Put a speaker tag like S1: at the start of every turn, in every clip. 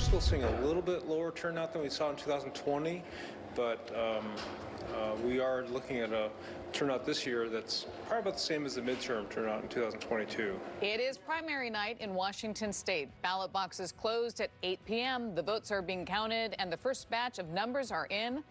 S1: still seeing a little bit lower turnout than we saw in 2020, but we are looking at a turnout this year that's probably about the same as the midterm turnout in 2022.
S2: It is primary night in Washington state. Ballot boxes closed at 8 p.m. The votes are being counted and the first batch of numbers are in.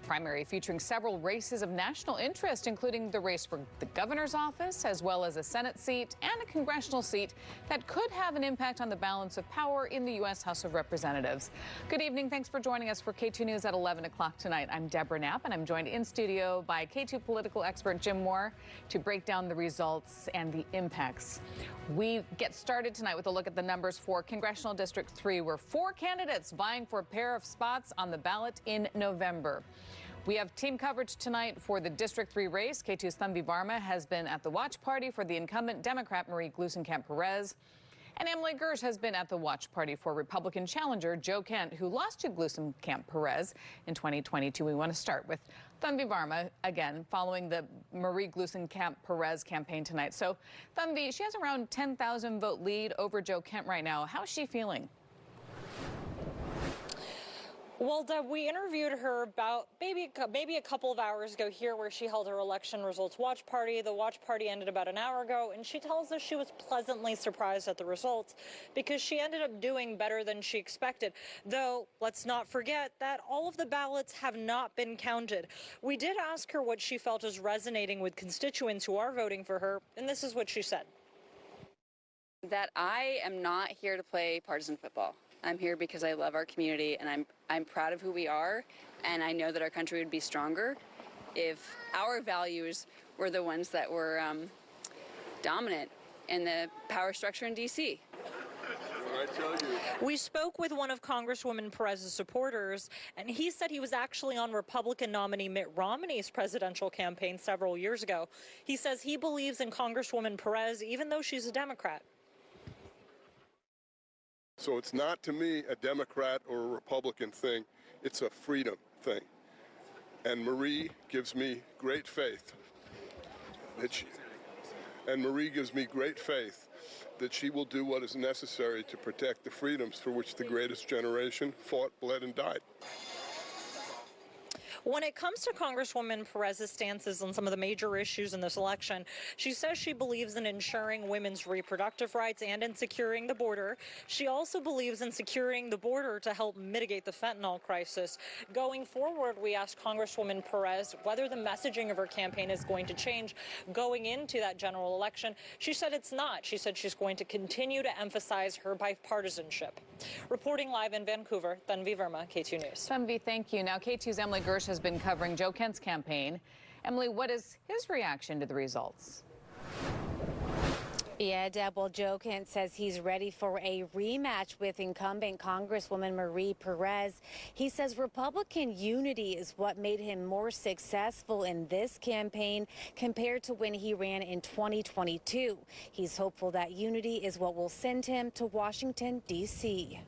S2: The primary featuring several races of national interest, including the race for the governor's office, as well as a Senate seat and a congressional seat that could have an impact on the balance of power in the U.S. House of Representatives. Good evening. Thanks for joining us for K2 News at 11 o'clock tonight. I'm Deborah Knapp, and I'm joined in studio by K2 political expert Jim Moore to break down the results and the impacts. We get started tonight with a look at the numbers for Congressional District 3, where 4 candidates vying for a pair of spots on the ballot in November. We have team coverage tonight for the District 3 race. K2's Tanvi Varma has been at the watch party for the incumbent Democrat Marie Gluesenkamp Perez. And Emily Gersh has been at the watch party for Republican challenger Joe Kent, who lost to Gluesenkamp Perez in 2022. We want to start with Tanvi Varma again, following the Marie Gluesenkamp Perez campaign tonight. So, Tanvi, she has around 10,000 vote lead over Joe Kent right now. How is she feeling?
S3: Well, Deb, we interviewed her about maybe a couple of hours ago here where she held her election results watch party. The watch party ended about an hour ago, and she tells us she was pleasantly surprised at the results because she ended up doing better than she expected. Though, let's not forget that all of the ballots have not been counted. We did ask her what she felt is resonating with constituents who are voting for her, and this is what she said.
S4: That I am not here to play partisan football. I'm here because I love our community, and I'm proud of who we are, and I know that our country would be stronger if our values were the ones that were dominant in the power structure in D.C.
S3: We spoke with one of Congresswoman Perez's supporters, and he said he was actually on Republican nominee Mitt Romney's presidential campaign several years ago. He says he believes in Congresswoman Perez, even though she's a Democrat.
S5: So it's not, to me, a Democrat or a Republican thing. It's a freedom thing. And Marie gives me great faith that she will do what is necessary to protect the freedoms for which the greatest generation fought, bled, and died.
S3: When it comes to Congresswoman Perez's stances on some of the major issues in this election, she says she believes in ensuring women's reproductive rights and in securing the border. She also believes in securing the border to help mitigate the fentanyl crisis. Going forward, we asked Congresswoman Perez whether the messaging of her campaign is going to change going into that general election. She said it's not. She said she's going to continue to emphasize her bipartisanship. Reporting live in Vancouver, Tanvi Varma, K2 News.
S2: Tanvi, thank you. Now, K2's Emily Gersh has been covering Joe Kent's campaign. Emily, what is his reaction to the results?
S6: Yeah, Deb, well, Joe Kent says he's ready for a rematch with incumbent Congresswoman Marie Perez. He says Republican unity is what made him more successful in this campaign compared to when he ran in 2022. He's hopeful that unity is what will send him to Washington, D.C.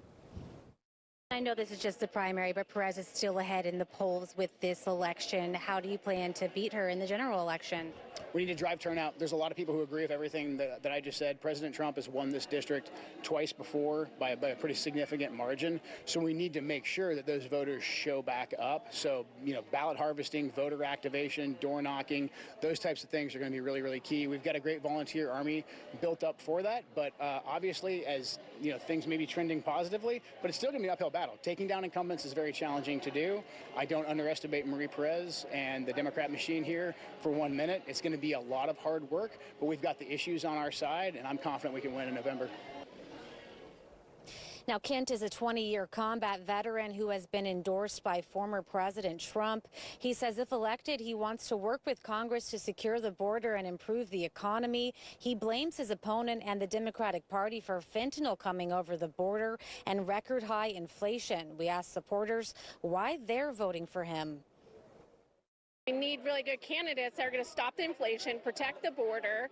S6: I know this is just the primary, but Perez is still ahead in the polls with this election. How do you plan to beat her in the general election?
S7: We need to drive turnout. There's a lot of people who agree with everything that I just said. President Trump has won this district twice before by a pretty significant margin. So we need to make sure that those voters show back up. So, ballot harvesting, voter activation, door knocking, those types of things are going to be really, really key. We've got a great volunteer army built up for that. But obviously, as things may be trending positively, but it's still going to be an uphill battle. Taking down incumbents is very challenging to do. I don't underestimate Marie Perez and the Democrat machine here for 1 minute. It's going to be a lot of hard work, but we've got the issues on our side, and I'm confident we can win in November.
S6: Now, Kent is a 20-year combat veteran who has been endorsed by former President Trump. He says if elected, he wants to work with Congress to secure the border and improve the economy. He blames his opponent and the Democratic Party for fentanyl coming over the border and record high inflation. We asked supporters why they're voting for him.
S8: We need really good candidates that are going to stop the inflation, protect the border,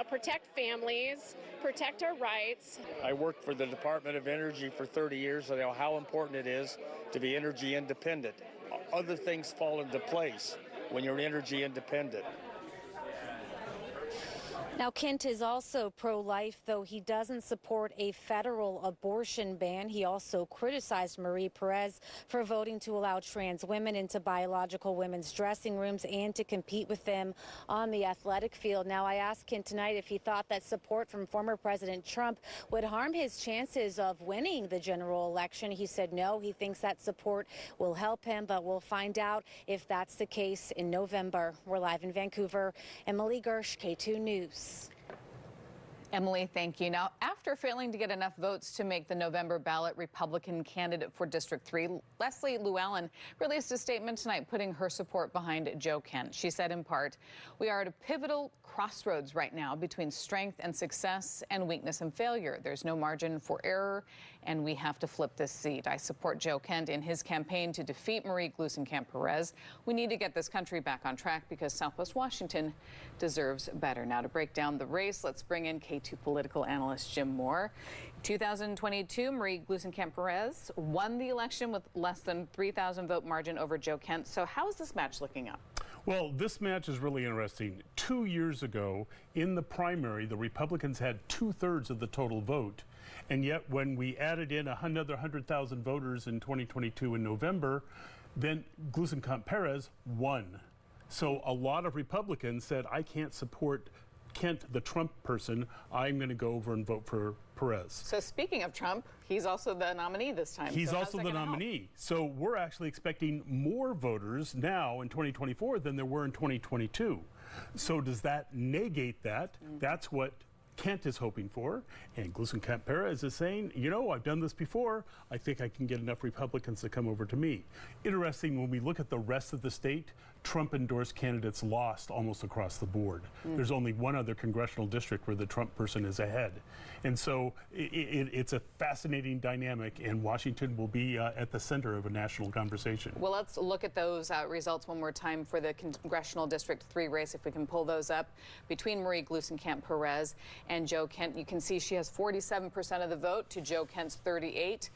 S8: protect families, protect our rights.
S9: I worked for the Department of Energy for 30 years. I know how important it is to be energy independent. Other things fall into place when you're energy independent.
S6: Now, Kent is also pro-life, though he doesn't support a federal abortion ban. He also criticized Marie Perez for voting to allow trans women into biological women's dressing rooms and to compete with them on the athletic field. Now, I asked Kent tonight if he thought that support from former President Trump would harm his chances of winning the general election. He said no, he thinks that support will help him, but we'll find out if that's the case in November. We're live in Vancouver. Emily Gersh, K2 News.
S2: Emily, thank you. Now, after failing to get enough votes to make the November ballot, Republican candidate for District 3, Leslie Llewellyn, released a statement tonight putting her support behind Joe Kent. She said in part, "We are at a pivotal crossroads right now between strength and success and weakness and failure. There's no margin for error, and we have to flip this seat. I support Joe Kent in his campaign to defeat Marie Gluesenkamp Perez. We need to get this country back on track because Southwest Washington deserves better." Now, to break down the race, let's bring in K2 political analyst Jim Moore. 2022, Marie Gluesenkamp Perez won the election with less than 3,000 vote margin over Joe Kent. So how is this match looking up?
S10: Well, this match is really interesting. 2 years ago, in the primary, the Republicans had 2/3 of the total vote. And yet, when we added in another 100,000 voters in 2022 in November, then Gluesenkamp Perez won. So a lot of Republicans said, I can't support Kent, the Trump person. I'm going to go over and vote for Perez.
S2: So speaking of Trump, he's also the nominee this time.
S10: He's
S2: so
S10: also the nominee. So we're actually expecting more voters now in 2024 than there were in 2022. So does that negate that? That's what Kent is hoping for. And Gluesenkamp Perez is saying, you know, I've done this before. I think I can get enough Republicans to come over to me. Interesting, when we look at the rest of the state, Trump-endorsed candidates lost almost across the board. There's only one other congressional district where the Trump person is ahead. And so it's a fascinating dynamic, and Washington will be at the center of a national conversation.
S2: Well, let's look at those results one more time for the Congressional District 3 race, if we can pull those up. Between Marie Gluesenkamp Perez and Joe Kent, you can see she has 47% of the vote to Joe Kent's 38%.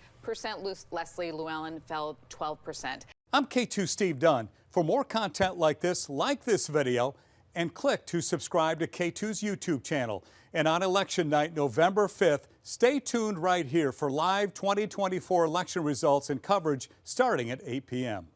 S2: Leslie Llewellyn fell 12%.
S11: I'm K2 Steve Dunn. For more content like this video, and click to subscribe to K2's YouTube channel. And on election night, November 5th, stay tuned right here for live 2024 election results and coverage starting at 8 p.m.